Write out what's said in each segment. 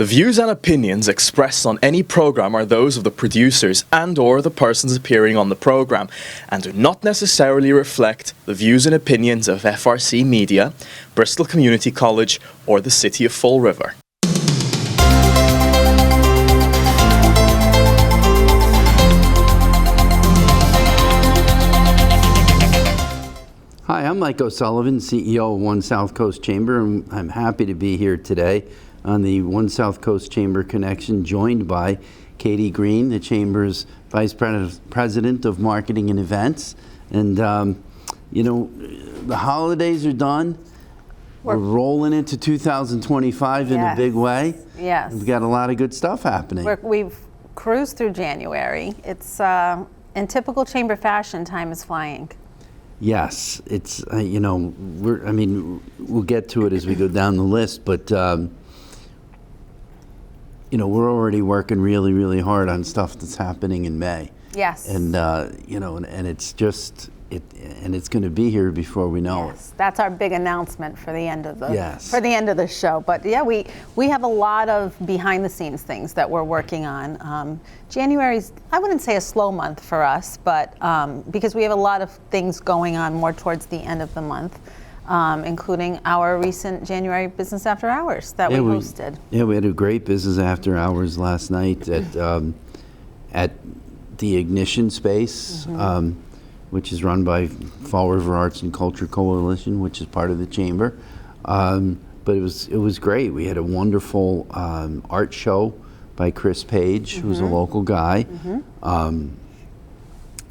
The views and opinions expressed on any program are those of the producers and/or the persons appearing on the program and do not necessarily reflect the views and opinions of FRC Media, Bristol Community College, or the City of Fall River. Hi, I'm Mike O'Sullivan, CEO of One SouthCoast Chamber, and I'm happy to be here today on the One SouthCoast Chamber Connection, joined by Katie Green, the Chamber's Vice President of Marketing and Events. And, the holidays are done. We're rolling into 2025 in a big way. Yes. We've got a lot of good stuff happening. We've cruised through January. It's, in typical Chamber fashion, time is flying. Yes, it's, we'll get to it as we go down the list, but, we're already working really, really hard on stuff that's happening in May. Yes. And, and it's just, and it's going to be here before we know it. That's our big announcement for the end of the Yes. for the end of the show. But yeah, we have a lot of behind the scenes things that we're working on. January's, I wouldn't say a slow month for us, but because we have a lot of things going on more towards the end of the month, including our recent January Business After Hours that we hosted. Yeah, we had a great Business After Hours last night at the Ignition Space. Which is run by Fall River Arts and Culture Coalition, which is part of the Chamber. But it was great. We had a wonderful art show by Chris Page, who's a local guy. And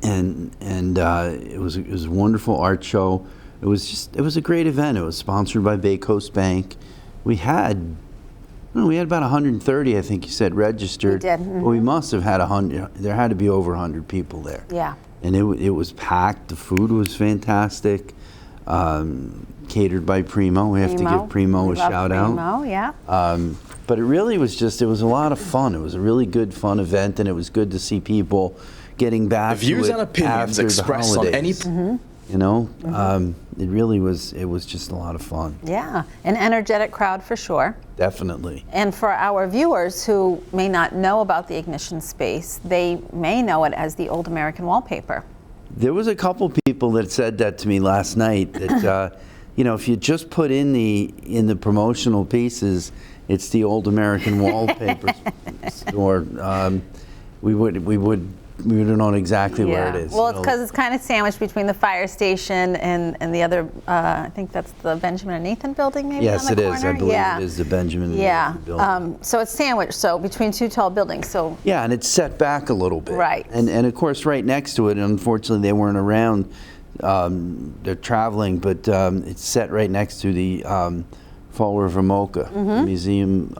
it was a wonderful art show. It was a great event. It was sponsored by Bay Coast Bank. We had about 130, I think you said, registered. We did. Well, we must have had 100. There had to be over 100 people there. Yeah. And it was packed. The food was fantastic. Catered by Primo. We have to give Primo a shout out. Primo, yeah. But it really was a lot of fun. It was a really good, fun event, and it was good to see people getting back The views to it and opinions after expressed the on any. holidays. It really was. It was just a lot of fun. Yeah, an energetic crowd for sure. Definitely. And for our viewers who may not know about the Ignition Space, they may know it as the Old American Wallpaper. There was a couple people that said that to me last night. That if you just put in the promotional pieces, it's the Old American Wallpaper store. We would have known exactly where it is. Well, it's because it's kind of sandwiched between the fire station and the other, I think that's the Benjamin and Nathan building, maybe. Yes, on the it corner. is. I believe it is the Benjamin and Nathan building. So it's sandwiched, so between two tall buildings. So yeah, and it's set back a little bit. Right. And of course, right next to it, unfortunately, they weren't around. They're traveling, but it's set right next to the Fall River MoCA museum.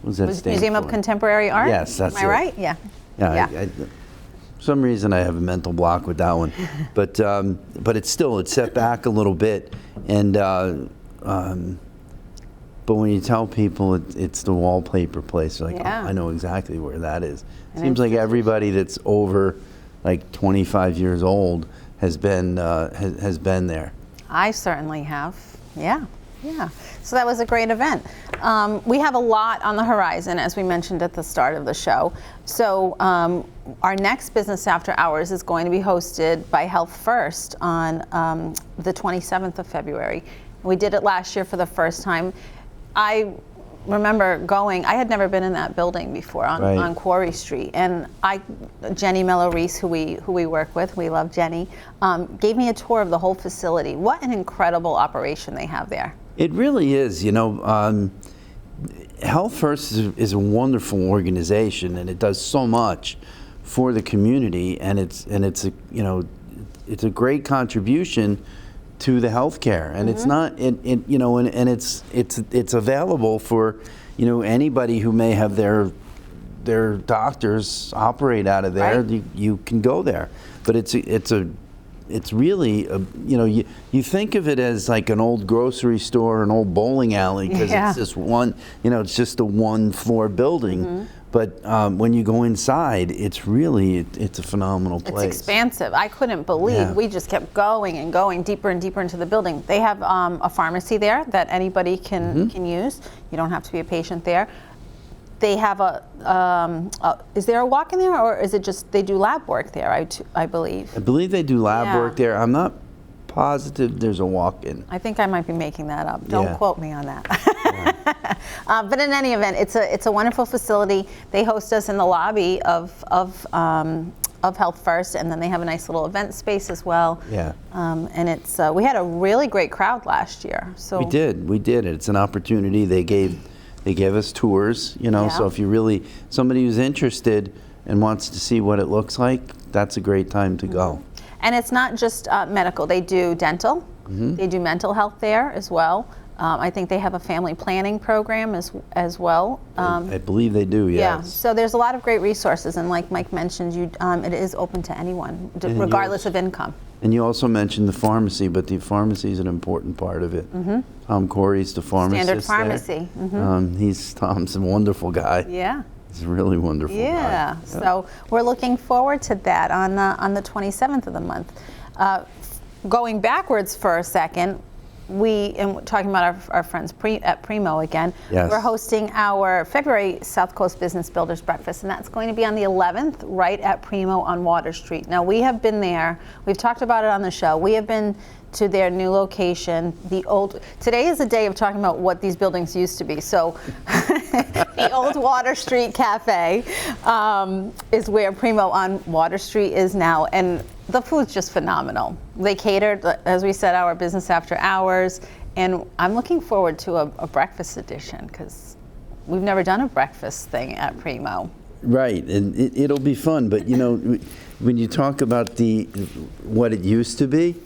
What does that stand Museum for? of Contemporary Art? Yes, that's it. Am I right? Yeah. Yeah. For some reason, I have a mental block with that one, but it's set back a little bit, and but when you tell people it's the wallpaper place, they're like, oh, I know exactly where that is. It seems like everybody that's over like 25 years old has been there. I certainly have. Yeah. So that was a great event. We have a lot on the horizon, as we mentioned at the start of the show. So our next Business After Hours is going to be hosted by Health First on the 27th of February. We did it last year for the first time. I remember I had never been in that building before on Quarry Street, and Jenny Mello-Reese, who we work with, we love Jenny, gave me a tour of the whole facility. What an incredible operation they have there. It really is. Health First is a wonderful organization, and it does so much for the community, and it's a great contribution to the healthcare, and it's not and it's available for anybody who may have their doctors operate out of there. You can go there, but it's a it's really, you think of it as like an old grocery store, an old bowling alley, because it's this one, it's just a one-floor building. But when you go inside, it's a phenomenal place. It's expansive. I couldn't believe we just kept going and going deeper and deeper into the building. They have a pharmacy there that anybody can use. You don't have to be a patient there. They have is there a walk in there, or is it just they do lab work there, I believe? I believe they do lab work there. I'm not positive there's a walk-in. I think I might be making that up. Don't quote me on that. But in any event, it's a wonderful facility. They host us in the lobby of Health First, and then they have a nice little event space as well. Yeah. And it's we had a really great crowd last year. So we did. It's an opportunity. They gave us tours, so if you somebody who's interested and wants to see what it looks like, that's a great time to go. And it's not just medical. They do dental. They do mental health there as well. I think they have a family planning program as well. I believe they do, yes. Yeah, so there's a lot of great resources, and like Mike mentioned, it is open to anyone, regardless of income. And you also mentioned the pharmacy, but the pharmacy is an important part of it. Tom Corey's the pharmacist. Standard Pharmacy. Tom's a wonderful guy. Yeah. He's a really wonderful guy. Yeah, so we're looking forward to that on the 27th of the month. Going backwards for a second, talking about our friends at Primo again, we're hosting our February South Coast Business Builders Breakfast, and that's going to be on the 11th, right at Primo on Water Street. Now, we have been there. We've talked about it on the show. We have been to their new location. Today is a day of talking about what these buildings used to be. So the old Water Street Cafe is where Primo on Water Street is now, and the food's just phenomenal. They catered, as we said, our business after hours, and I'm looking forward to a breakfast edition because we've never done a breakfast thing at Primo. Right, and it'll be fun, but when you talk about what it used to be,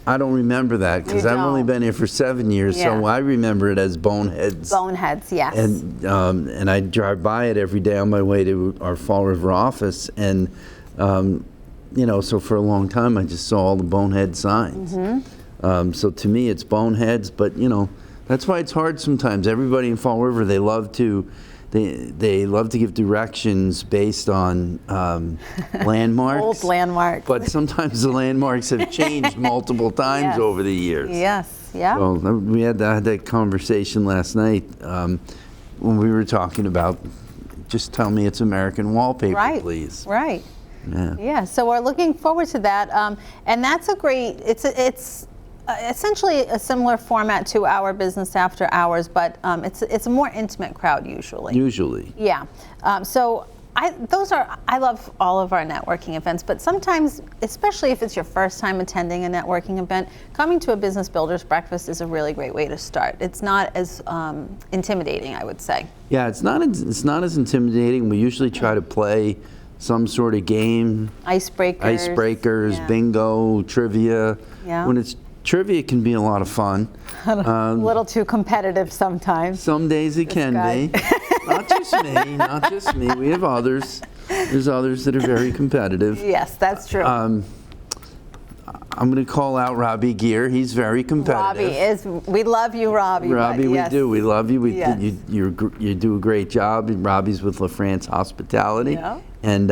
I don't remember that because I've only been here for 7 years, so I remember it as Boneheads. Boneheads, yes. And I drive by it every day on my way to our Fall River office, and so for a long time I just saw all the Bonehead signs. So to me it's Boneheads, but that's why it's hard sometimes. Everybody in Fall River, they love to give directions based on landmarks. Old landmarks. But sometimes the landmarks have changed multiple times over the years. Yes, yeah. So we had that conversation last night when we were talking about, just tell me it's American wallpaper, please. Right. Yeah. So we're looking forward to that, and that's it's essentially a similar format to our business after hours, but it's a more intimate crowd usually. Yeah. So I love all of our networking events, but sometimes, especially if it's your first time attending a networking event, coming to a Business Builders Breakfast is a really great way to start. It's not as intimidating, I would say. Yeah, it's not as intimidating. We usually try to play some sort of game. Icebreakers, bingo, trivia. Yeah. When trivia can be a lot of fun. A little too competitive sometimes. Some days it can be. Not just me. We have others. There's others that are very competitive. Yes, that's true. I'm going to call out Robbie Gear. He's very competitive. We love you, Robbie. Robbie, we do. We love you. You do a great job. Robbie's with La France Hospitality. Yeah. And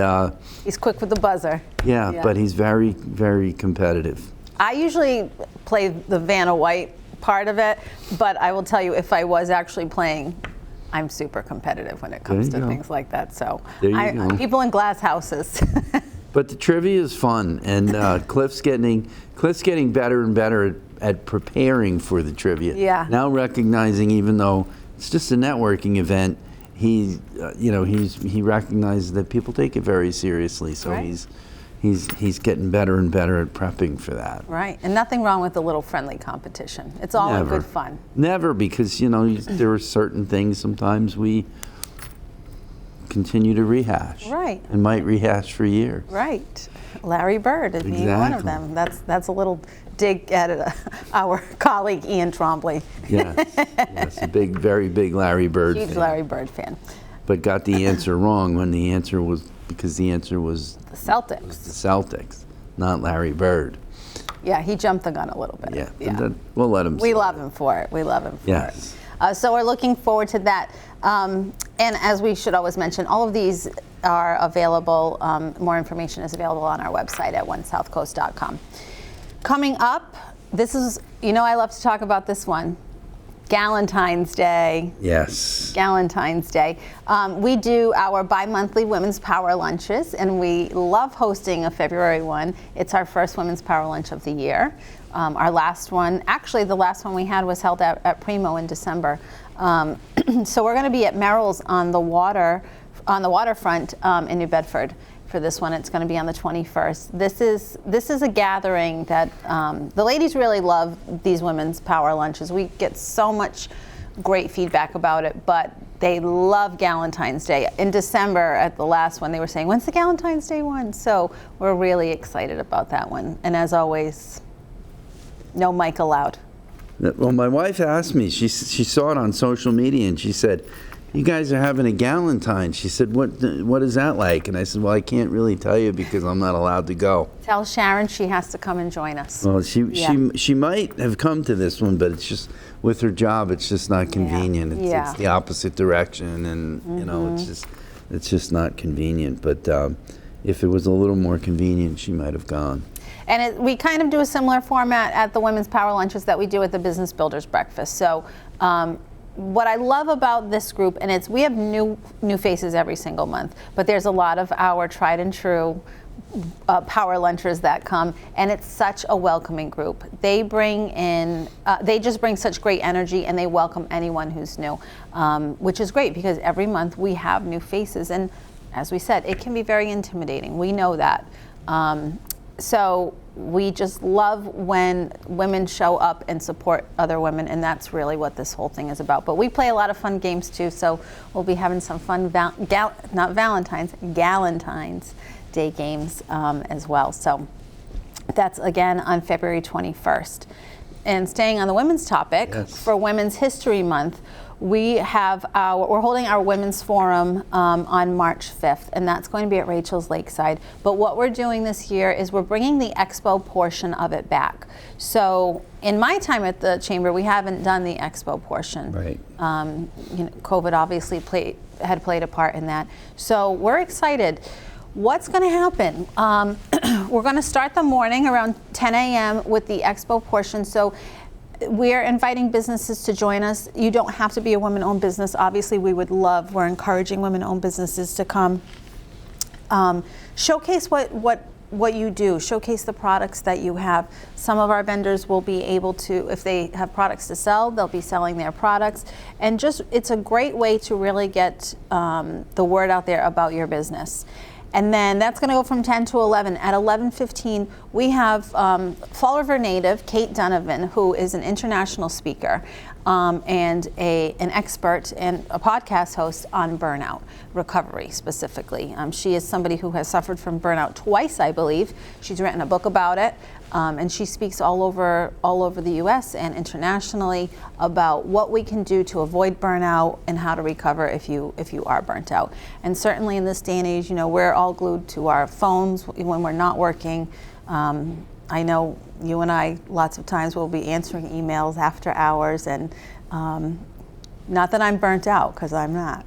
he's quick with the buzzer. Yeah, but he's very, very competitive. I usually play the Vanna White part of it, but I will tell you, if I was actually playing, I'm super competitive when it comes to things like that. So people in glass houses. But the trivia is fun, and Cliff's getting better and better at preparing for the trivia. Yeah. Now recognizing, even though it's just a networking event, he recognizes that people take it very seriously. So he's getting better and better at prepping for that. Right, and nothing wrong with a little friendly competition. It's all in good fun. Never, because there are certain things sometimes we continue to rehash. Right. And might rehash for years. Right. Larry Bird is being one of them. That's a little dig at our colleague Ian Trombley. Yes, a very big Larry Bird fan. Huge Larry Bird fan. But got the answer wrong when the answer was the Celtics. The Celtics. It was the Celtics, not Larry Bird. Yeah, he jumped the gun a little bit. Yeah. We'll let him. We love him for it. We love him for Yes. it. So we're looking forward to that. And as we should always mention, all of these are available. More information is available on our website at onesouthcoast.com. Coming up, this is, I love to talk about this one. Galentine's Day. Yes. Galentine's Day. We do our bi-monthly Women's Power Lunches, and we love hosting a February one. It's our first Women's Power Lunch of the year. Our last one, actually the last one we had was held at Primo in December. So we're going to be at Merrill's on the waterfront in New Bedford for this one. It's going to be on the 21st. This is a gathering that the ladies really love these Women's Power Lunches. We get so much great feedback about it, but they love Galentine's Day. In December at the last one, they were saying, when's the Galentine's Day one? So we're really excited about that one. And as always, no mic allowed. Well, my wife asked me, she saw it on social media, and she said, you guys are having a Galentine. She said, what is that like? And I said, well, I can't really tell you because I'm not allowed to go. Tell Sharon she has to come and join us. Well, she might have come to this one, but it's just, with her job, it's just not convenient. It's the opposite direction, and it's just not convenient. But if it was a little more convenient, she might have gone. And we kind of do a similar format at the Women's Power Lunches that we do at the Business Builders Breakfast. So what I love about this group, and we have new faces every single month, but there's a lot of our tried and true power lunchers that come, and it's such a welcoming group. They bring in, they just bring such great energy, and they welcome anyone who's new, which is great because every month we have new faces, and as we said, it can be very intimidating. We know that. So we just love when women show up and support other women, and that's really what this whole thing is about. But we play a lot of fun games too, so we'll be having some fun, Galentine's Day games as well. So that's again on February 21st. And staying on the women's topic, for Women's History Month, we're holding our Women's Forum on March 5th, and that's going to be at Rachel's Lakeside. But what we're doing this year is we're bringing the expo portion of it back. So in my time at the Chamber, we haven't done the expo portion. Right. COVID obviously had played a part in that. So we're excited. What's going to happen? We're going to start the morning around 10 a.m. with the expo portion. So we're inviting businesses to join us. You don't have to be a women-owned business. Obviously, we're encouraging women-owned businesses to come. Showcase what you do. Showcase the products that you have. Some of our vendors will be able to, if they have products to sell, they'll be selling their products. And it's a great way to really get the word out there about your business. And then that's going to go from 10 to 11. At 11:15, we have Fall River native Kate Donovan, who is an international speaker and an expert and a podcast host on burnout recovery specifically. She is somebody who has suffered from burnout twice, I believe. She's written a book about it, and she speaks all over the U.S. and internationally about what we can do to avoid burnout and how to recover if you are burnt out. And certainly in this day and age, we're all glued to our phones when we're not working. I know you and I lots of times will be answering emails after hours, and not that I'm burnt out, because I'm not.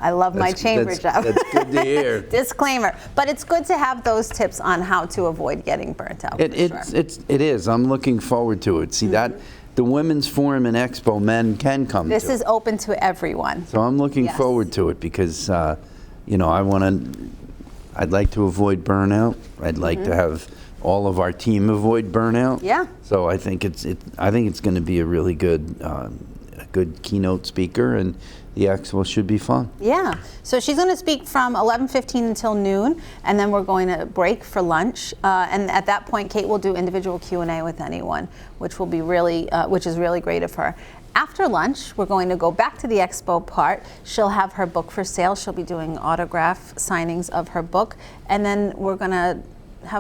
I love my chamber job. That's good to hear. Disclaimer. But it's good to have those tips on how to avoid getting burnt out. It is. I'm looking forward to it. See, that the Women's Forum and Expo, men can come to. This is open to everyone. So I'm looking forward to it because, I'd like to avoid burnout. I'd like to have all of our team avoid burnout. Yeah. So I think it's going to be a really good keynote speaker, and the expo should be fun. Yeah. So she's going to speak from 11:15 until noon, and then we're going to break for lunch. And at that point, Kate will do individual Q&A with anyone, which will be which is really great of her. After lunch, we're going to go back to the expo part. She'll have her book for sale. She'll be doing autograph signings of her book, and then we're going to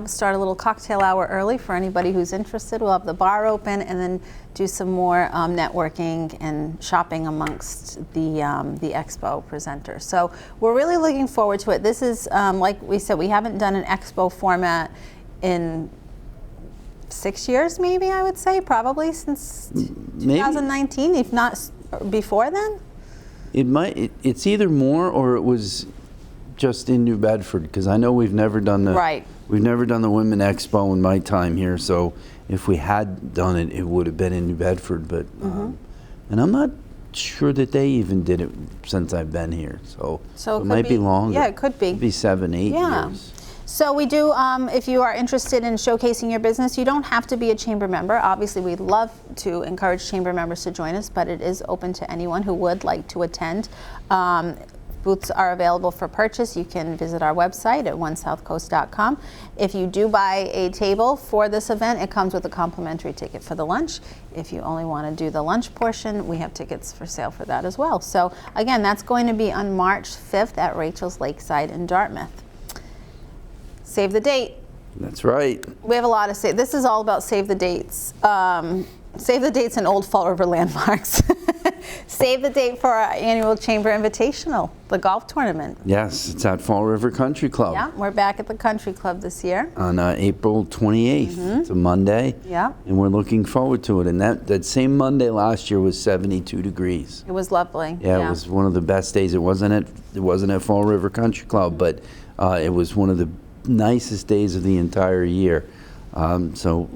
start a little cocktail hour early for anybody who's interested. We'll have the bar open and then do some more networking and shopping amongst the expo presenters. So we're really looking forward to it. This is, like we said, we haven't done an expo format in 6 years, maybe, I would say, probably since Maybe. 2019, if not before then. It's either more or it was just in New Bedford, because I know we've never done the Right. We've never done the Women Expo in my time here, so if we had done it, it would have been in New Bedford. But and I'm not sure that they even did it since I've been here, so it might be longer. Yeah, it could be. It'd be 7, 8 Yeah. years. So we do, if you are interested in showcasing your business, you don't have to be a chamber member. Obviously, we'd love to encourage chamber members to join us, but it is open to anyone who would like to attend. Booths are available for purchase. You can visit our website at onesouthcoast.com. If you do buy a table for this event, it comes with a complimentary ticket for the lunch. If you only want to do the lunch portion, we have tickets for sale for that as well. So again, that's going to be on March 5th at Rachel's Lakeside in Dartmouth. Save the date. That's right. We have a lot of save. This is all about save the dates. Save the dates in Old Fall River landmarks. Save the date for our annual Chamber Invitational, the golf tournament. Yes, it's at Fall River Country Club. Yeah, we're back at the Country Club this year. On April 28th. It's a Monday. Yeah. And we're looking forward to it. And that same Monday last year was 72 degrees. It was lovely. Yeah, it was one of the best days. It wasn't at Fall River Country Club, but it was one of the nicest days of the entire year. So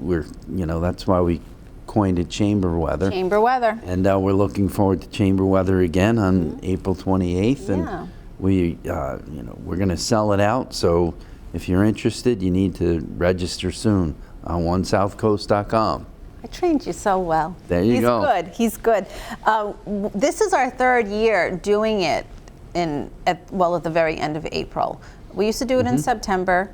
that's why we coined it chamber weather. Chamber weather. And we're looking forward to chamber weather again on April 28th. Yeah. And we're going to sell it out. So if you're interested, you need to register soon on onesouthcoast.com. I trained you so well. There you go. He's good. This is our third year doing it at the very end of April. We used to do it in September.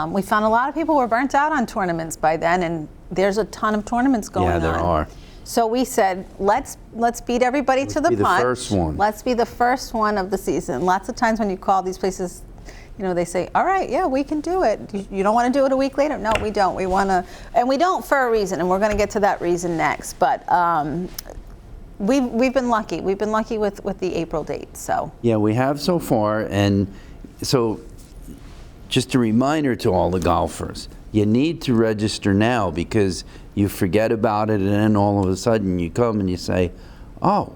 We found a lot of people were burnt out on tournaments by then, and there's a ton of tournaments going on. Yeah, there are. So we said, let's beat everybody to the punch. Let's be the first one. Let's be the first one of the season. Lots of times when you call these places, they say, all right, yeah, we can do it. You don't want to do it a week later? No, we don't. We want to, and we don't for a reason, and we're going to get to that reason next. But we've been lucky. We've been lucky with the April date. So yeah, we have so far, and so just a reminder to all the golfers, you need to register now, because you forget about it, and then all of a sudden you come and you say, oh,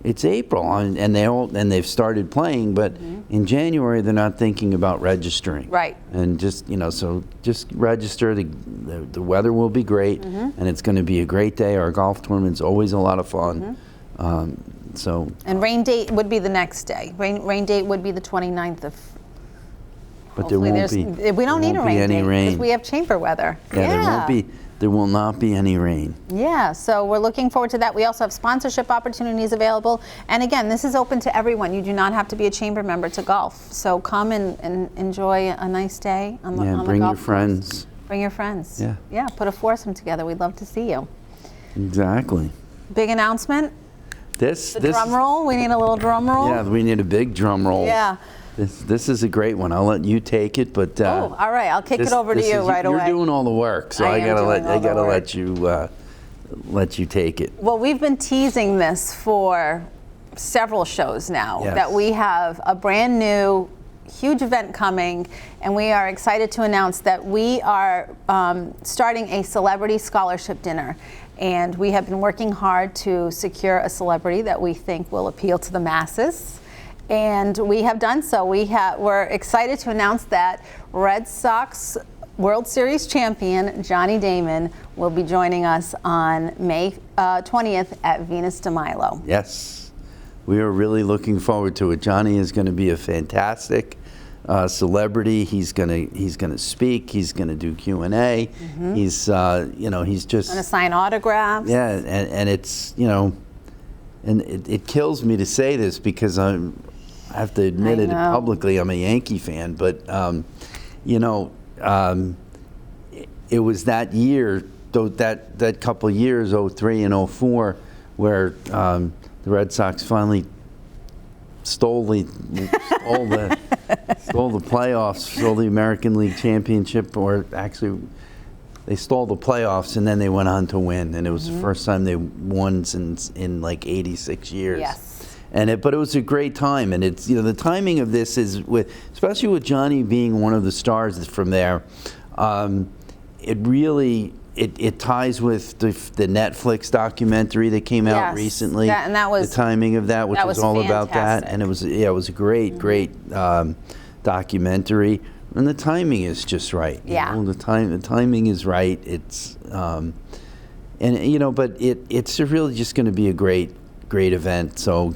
it's April, and they've started playing, but in January they're not thinking about registering. Right. And just so just register. The weather will be great, and it's going to be a great day. Our golf tournament's always a lot of fun. And rain date would be the next day. Rain date would be the 29th of. But there won't be. We don't need a rain any date rain because we have chamber weather. Yeah, there will not be any rain. Yeah, so we're looking forward to that. We also have sponsorship opportunities available. And again, this is open to everyone. You do not have to be a chamber member to golf. So come and enjoy a nice day on the golf course. Bring your friends. Bring your friends. Yeah. Yeah, put a foursome together. We'd love to see you. Exactly. Big announcement. This drum roll. We need a little drum roll. Yeah, we need a big drum roll. Yeah. This is a great one. I'll let you take it, but all right. I'll kick it over to you right away. You're doing all the work, so I gotta let you take it. Well, we've been teasing this for several shows now. Yes. That we have a brand new huge event coming, and we are excited to announce that we are starting a celebrity scholarship dinner. And we have been working hard to secure a celebrity that we think will appeal to the masses. And we have done so. We're excited to announce that Red Sox World Series champion Johnny Damon will be joining us on May 20th at Venus de Milo. Yes, we are really looking forward to it. Johnny is going to be a fantastic celebrity. He's gonna speak. He's gonna do Q&A. He's just gonna sign autographs. Yeah, and it's and it kills me to say this because I have to admit it publicly. I'm a Yankee fan, but it was that year, that couple of years, 03 and 04, where the Red Sox finally stole the playoffs, stole the American League Championship, or actually they stole the playoffs and then they went on to win, and it was the first time they won since in like 86 years. Yes. But it was a great time, and it's the timing of this is especially with Johnny being one of the stars from there. It really it ties with the Netflix documentary that came out Yes, recently. and that was, the timing of that, which that was was all about that, fantastic. and it was a great documentary, and the timing is just right. you Yeah. know, the timing is right. It's and you know, but it's really just going to be a great event. So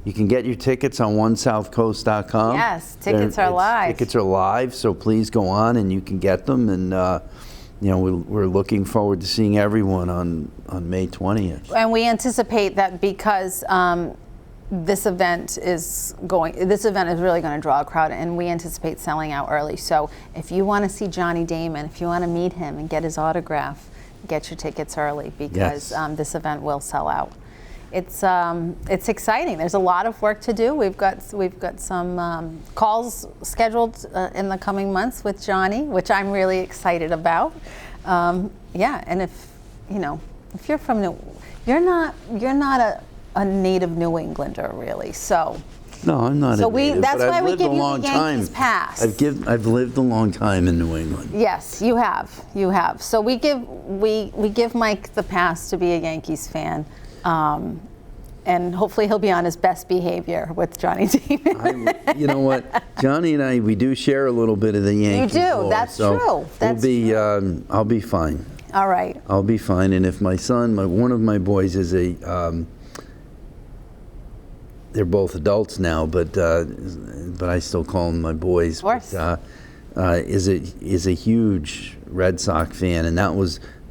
you can get your tickets on onesouthcoast.com. Yes, tickets are live. Tickets are live, so please go on and you can get them. And you know, we're looking forward to seeing everyone on May 20th. And we anticipate that because this event is really going to draw a crowd, and we anticipate selling out early. So if you want to see Johnny Damon, if you want to meet him and get his autograph, get your tickets early, because Yes. this event will sell out. It's exciting. There's a lot of work to do. We've got some calls scheduled in the coming months with Johnny, which I'm really excited about. Yeah, and if you're from you're not a native New Englander, really. So No, I'm not. So a native, that's but why I've we lived give a you the long Yankees time. pass. I've lived a long time in New England. yes, you have. You have. So we give Mike the pass to be a Yankees fan. And hopefully he'll be on his best behavior with Johnny Damon. You know what, Johnny and I, we do share a little bit of the Yankees. do, lore, that's so true, that's I'll be fine. All right. I'll be fine. And if my son, one of my boys is they're both adults now, but I still call them my boys. Of course. But, is a huge Red Sox fan, and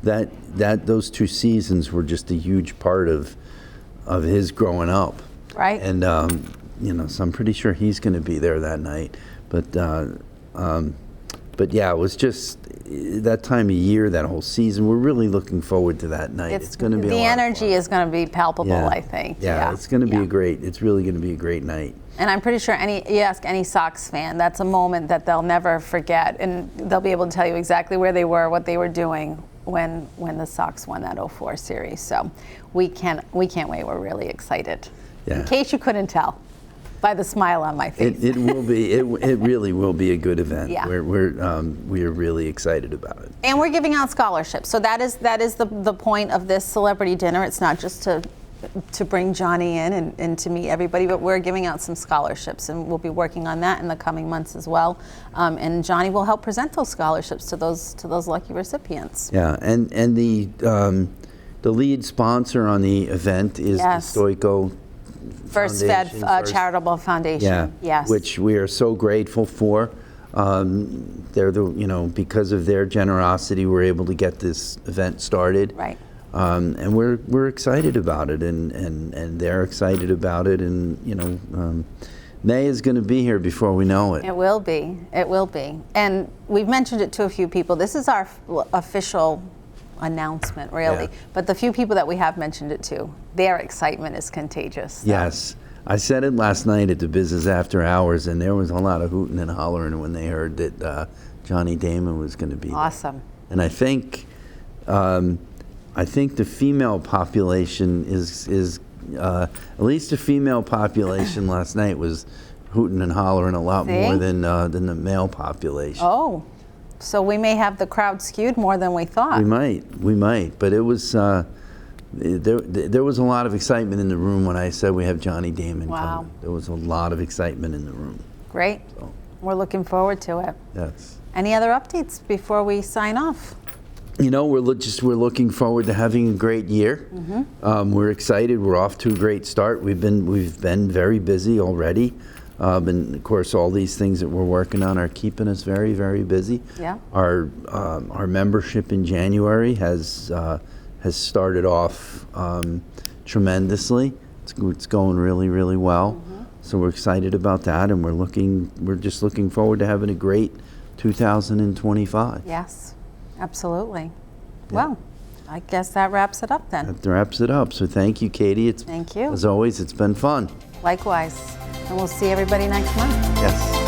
those 2 seasons were just a huge part of his growing up. Right. And so I'm pretty sure he's going to be there that night. But yeah, it was just that time of year, that whole season. We're really looking forward to that night. It's going to be the a lot of energy fun. is going to be palpable. Yeah. I think. Yeah, it's going to be it's really going to be a great night. And I'm pretty sure you ask any Sox fan, that's a moment that they'll never forget, and they'll be able to tell you exactly where they were, what they were doing when the Sox won that 04 series. So we can't wait. We're really excited. Yeah. In case you couldn't tell by the smile on my face. It will be. It really will be a good event. Yeah. We are really excited about it. And we're giving out scholarships. So that is the point of this celebrity dinner. It's not just to bring Johnny in and to meet everybody, but we're giving out some scholarships, and we'll be working on that in the coming months as well. And Johnny will help present those scholarships to those lucky recipients. Yeah, and the lead sponsor on the event is the Stoico First Fed Foundation, Charitable Foundation. Yeah, Yes. which we are so grateful for. They're because of their generosity, we're able to get this event started. Right. And we're excited about it, and they're excited about it, and May is going to be here before we know it. It will be. It will be. And we've mentioned it to a few people. This is our official announcement, really. Yeah. But the few people that we have mentioned it to, their excitement is contagious. So. Yes. I said it last night at the Business After Hours, and there was a lot of hooting and hollering when they heard that Johnny Damon was going to be Awesome. there. And I think the female population is at least the female population last night was hooting and hollering a lot more than the male population. Oh, so we may have the crowd skewed more than we thought. We might, but it was there was a lot of excitement in the room when I said we have Johnny Damon coming. There was a lot of excitement in the room. Great. So, We're looking forward to it. yes. Any other updates before we sign off? We're looking forward to having a great year. Mm-hmm. We're excited. We're off to a great start. We've been very busy already, and of course, all these things that we're working on are keeping us very, very busy. Yeah. Our membership in January has started off tremendously. It's going really, really well. Mm-hmm. So we're excited about that, and we're just looking forward to having a great 2025. Yes, absolutely. Well, I guess that wraps it up then. That wraps it up. So thank you, Katie. Thank you. As always, it's been fun. Likewise. And we'll see everybody next month. Yes.